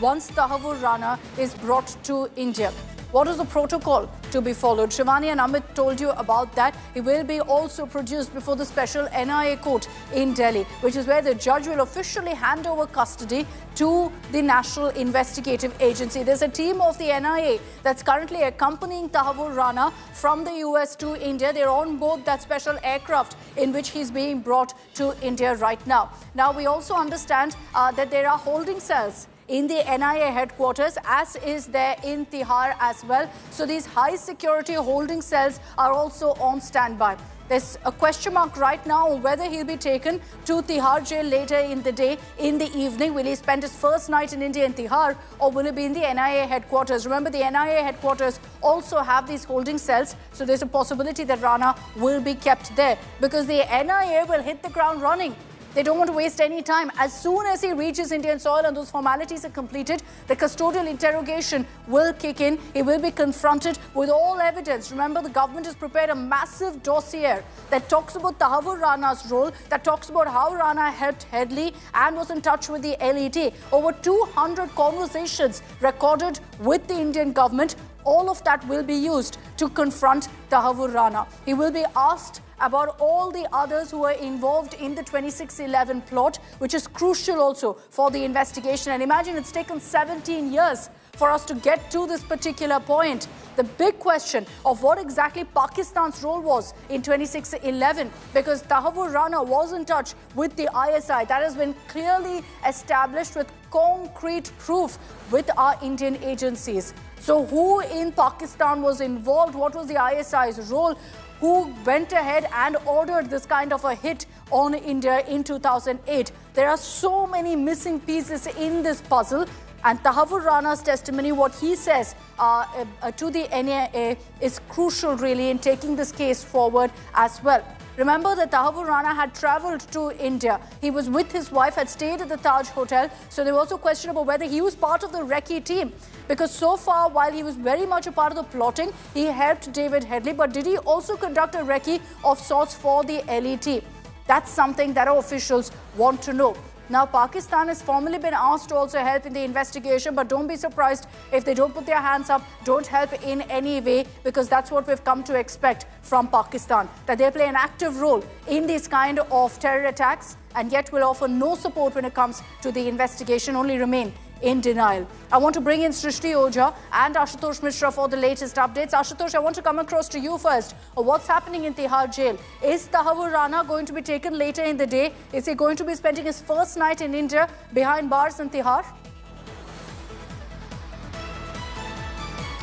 once Tahawwur Rana is brought to India? What is the protocol to be followed? Shivani and Amit told you about that. He will be also produced before the special NIA court in Delhi, which is where the judge will officially hand over custody to the National Investigative Agency. There's a team of the NIA that's currently accompanying Tahawwur Rana from the US to India. They're on board that special aircraft in which he's being brought to India right now. Now, we also understand that there are holding cells in the NIA headquarters, as is there in Tihar as well. So these high security holding cells are also on standby. There's a question mark right now on whether he'll be taken to Tihar jail later in the day, in the evening. Will he spend his first night in India in Tihar, or will he be in the NIA headquarters? Remember, the NIA headquarters also have these holding cells, so there's a possibility that Rana will be kept there, because the NIA will hit the ground running. They don't want to waste any time. As soon as he reaches Indian soil and those formalities are completed, the custodial interrogation will kick in. He will be confronted with all evidence. Remember, the government has prepared a massive dossier that talks about Tahawur Rana's role, that talks about how Rana helped Headley and was in touch with the LET. Over 200 conversations recorded with the Indian government. All of that will be used to confront Tahawur Rana. He will be asked about all the others who were involved in the 26/11 plot, which is crucial also for the investigation. And imagine, it's taken 17 years for us to get to this particular point. The big question of what exactly Pakistan's role was in 26/11, because Tahawur Rana was in touch with the ISI. That has been clearly established with concrete proof with our Indian agencies. So who in Pakistan was involved? What was the ISI's role? Who went ahead and ordered this kind of a hit on India in 2008? There are so many missing pieces in this puzzle. And Tahawwur Rana's testimony, what he says to the NIA, is crucial really in taking this case forward as well. Remember that Tahawwur Rana had travelled to India. He was with his wife, had stayed at the Taj Hotel. So there was also question about whether he was part of the recce team. Because so far, while he was very much a part of the plotting, he helped David Headley. But did he also conduct a recce of sorts for the LET? That's something that our officials want to know. Now, Pakistan has formally been asked to also help in the investigation, but don't be surprised if they don't put their hands up, don't help in any way, because that's what we've come to expect from Pakistan, that they play an active role in these kind of terror attacks, and yet will offer no support when it comes to the investigation, only remain in denial. I want to bring in Srishti Ojha and Ashutosh Mishra for the latest updates. Ashutosh, I want to come across to you first. What's happening in Tihar jail? Is Tahawwur Rana going to be taken later in the day? Is he going to be spending his first night in India behind bars in Tihar?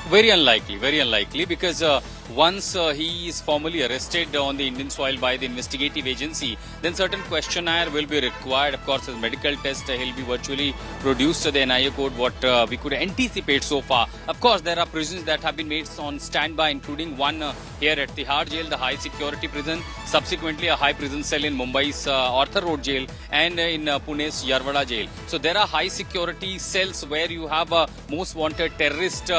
Very unlikely, because once he is formally arrested on the Indian soil by the investigative agency, then certain questionnaire will be required. Of course, his medical test, he'll be virtually produced to the NIA court, what we could anticipate so far. Of course, there are prisons that have been made on standby, including one here at Tihar jail, the high security prison, subsequently a high prison cell in Mumbai's Arthur Road jail, and in Pune's Yarwada jail. So there are high security cells where you have a most wanted terrorist,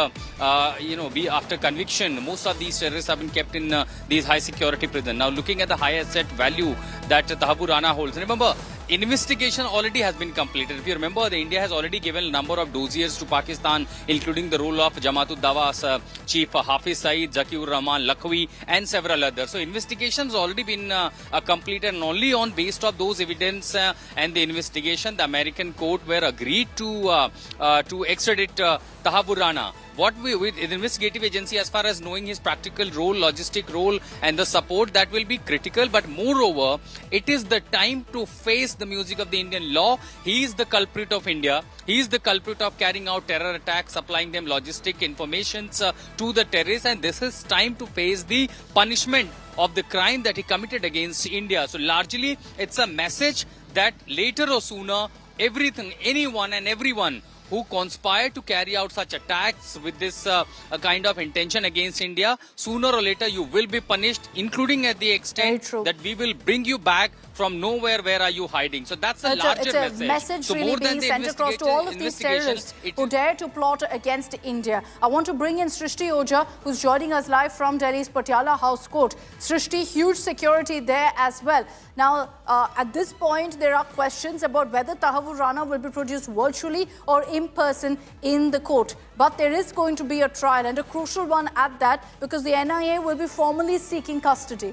be after conviction. Most of these terrorists have been kept in these high security prisons. Now, looking at the high asset value that Tahawwur Rana holds, remember, investigation already has been completed. If you remember, India has already given a number of dossiers to Pakistan, including the role of Jamaat-ud Dawa's chief Hafiz Saeed, Zakir Rahman, Lakhvi, and several others. So investigations already been completed, and only on based of those evidence and the investigation, the American court were agreed to extradite Tahawwur Rana. What we with the investigative agency, as far as knowing his practical role, logistic role, and the support, that will be critical. But moreover, it is the time to face the music of the Indian law. He is the culprit of India. He is the culprit of carrying out terror attacks, supplying them logistic informations to the terrorists, and this is time to face the punishment of the crime that he committed against India. So largely, it's a message that later or sooner, everything, anyone and everyone who conspire to carry out such attacks with this kind of intention against India, sooner or later you will be punished, including at the extent that we will bring you back from nowhere. Where are you hiding? So that's a larger message. It's a message so really being sent across to all of these terrorists who dare to plot against India. I want to bring in Srishti Ojha, who's joining us live from Delhi's Patiala House Court. Srishti, huge security there as well. Now, at this point, there are questions about whether Tahawwur Rana will be produced virtually or in person in the court. But there is going to be a trial, and a crucial one at that, because the NIA will be formally seeking custody.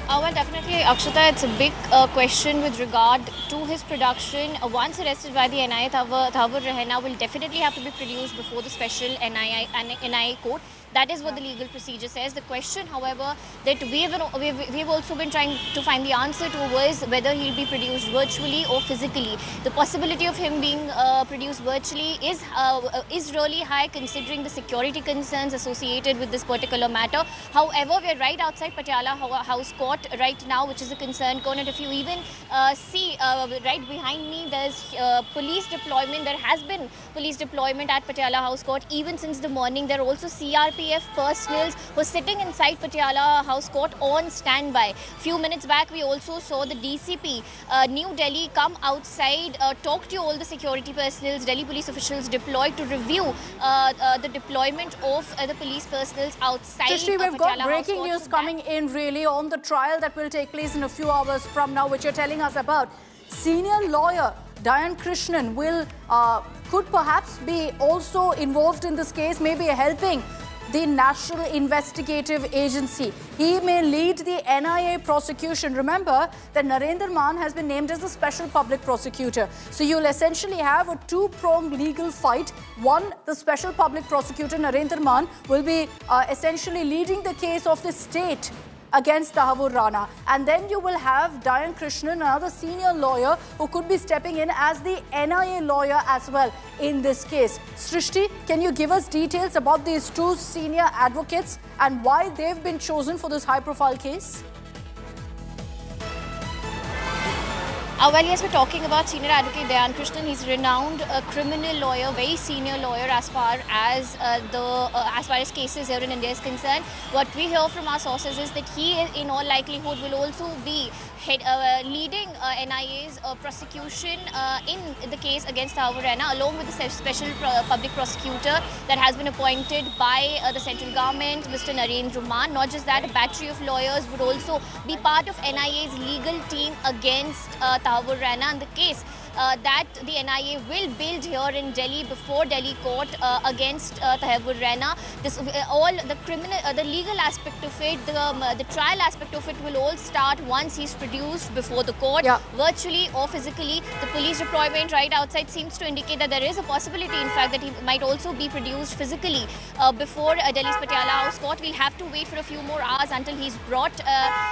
Well, definitely, Akshata, it's a big question with regard to his production. Once arrested by the NIA, Tahawwur Rana will definitely have to be produced before the special NIA court. That is what the legal procedure says. The question, however, that we've also been trying to find the answer to was whether he'll be produced virtually or physically. The possibility of him being produced virtually is really high, considering the security concerns associated with this particular matter. However, we're right outside Patiala House Court right now, which is a concern. And if you even see right behind me, there's police deployment. There has been police deployment at Patiala House Court even since the morning. There are also CRPF personals who are sitting inside Patiala House Court on standby. Few minutes back, we also saw the DCP New Delhi come outside, talk to all the security personals, Delhi police officials deployed to review the deployment of the police personals outside. Srishti, we've got breaking news coming in really on the trial that will take place in a few hours from now, which you're telling us about. Senior lawyer Dayan Krishnan could perhaps be also involved in this case, maybe helping the National Investigative Agency. He may lead the NIA prosecution. Remember that Narendra has been named as the special public prosecutor. So you'll essentially have a two-pronged legal fight. One, the special public prosecutor, Narendra will be essentially leading the case of the state against Tahawwur Rana. And then you will have Dayan Krishnan, another senior lawyer who could be stepping in as the NIA lawyer as well in this case. Srishti, can you give us details about these two senior advocates and why they've been chosen for this high-profile case? Well, yes, we're talking about senior advocate Dayan Krishnan. He's a renowned criminal lawyer, very senior lawyer as far as cases here in India is concerned. What we hear from our sources is that he, in all likelihood, will also be leading NIA's prosecution in the case against Tahawur Rana, along with the special public prosecutor that has been appointed by the central government, Mr. Narendra. Not just that, a battery of lawyers would also be part of NIA's legal team against Tahawur Rana, and the case that the NIA will build here in Delhi before Delhi court against Tahawur Rana. This all the legal aspect of it, the trial aspect of it will all start once he's produced before the court, virtually or physically. The police deployment right outside seems to indicate that there is a possibility, in fact, that he might also be produced physically before Delhi's Patiala House Court. We'll have to wait for a few more hours until he's brought